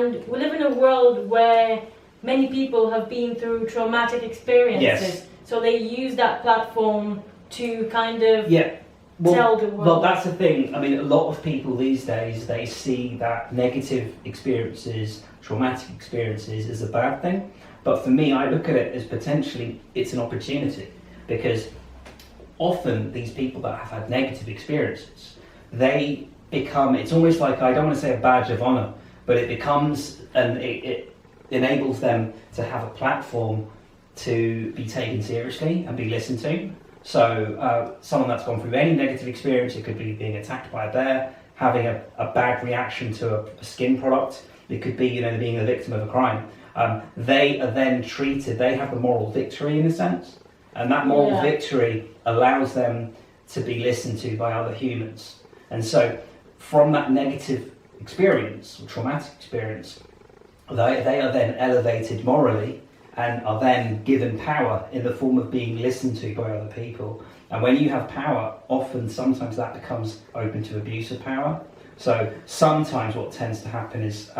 And we live in a world where many people have been through traumatic experiences. Yes. So they use that platform to kind of Yeah. tell the world. Well, that's the thing. I mean, a lot of people these days, they see that negative experiences, traumatic experiences, as a bad thing. But for me, I look at it as potentially it's an opportunity, because often these people that have had negative experiences, they become, it's almost like, I don't want to say a badge of honor, but it becomes, and it enables them to have a platform to be taken seriously and be listened to. So someone that's gone through any negative experience, it could be being attacked by a bear, having a bad reaction to a skin product, it could be, being a victim of a crime. They are then treated, they have the moral victory in a sense, and that moral victory allows them to be listened to by other humans. And so from that negative experience, or traumatic experience, they are then elevated morally and are then given power in the form of being listened to by other people. And when you have power, sometimes that becomes open to abuse of power. So sometimes what tends to happen is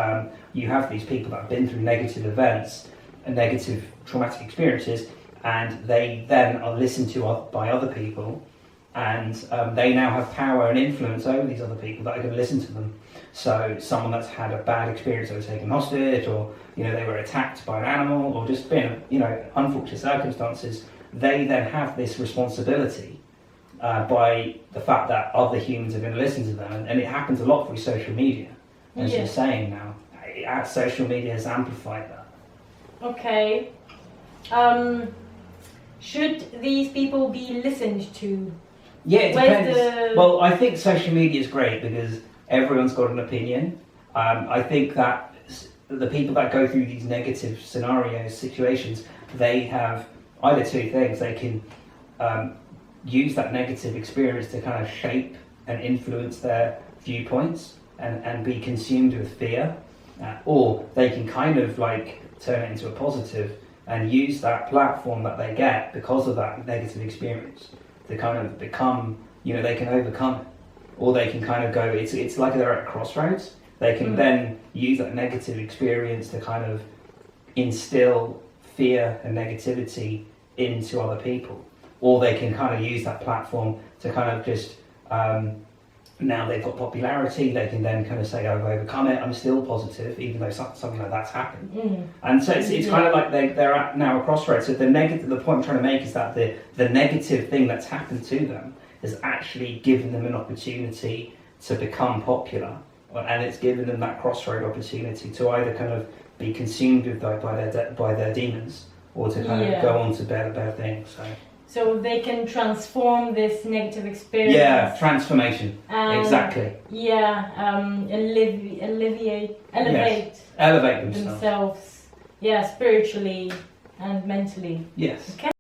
you have these people that have been through negative events and negative traumatic experiences, and they then are listened to by other people, and they now have power and influence over these other people that are going to listen to them. So someone that's had a bad experience, they were taken hostage, or they were attacked by an animal, or just been unfortunate circumstances, they then have this responsibility by the fact that other humans are going to listen to them, and it happens a lot through social media, as you're saying now. Social media has amplified that. Okay. Should these people be listened to? Yeah, it depends. Well, I think social media is great because everyone's got an opinion. I think that the people that go through these negative scenarios, situations, they have either two things. They can use that negative experience to kind of shape and influence their viewpoints and be consumed with fear, or they can kind of like turn it into a positive and use that platform that they get because of that negative experience to kind of become, they can overcome it, or they can kind of go, it's like they're at crossroads. They can then use that negative experience to kind of instill fear and negativity into other people, or they can kind of use that platform to kind of just, now they've got popularity, they can then kind of say, I've overcome it, I'm still positive, even though something like that's happened. And so it's kind of like they're at now a crossroads. So the point I'm trying to make is that the negative thing that's happened to them has actually given them an opportunity to become popular, and it's given them that crossroad opportunity to either kind of be consumed with by their demons, or to kind of go on to better things. So they can transform this negative experience. Yeah, transformation. Exactly. Yeah, elevate themselves. Yeah, spiritually and mentally. Yes. Okay.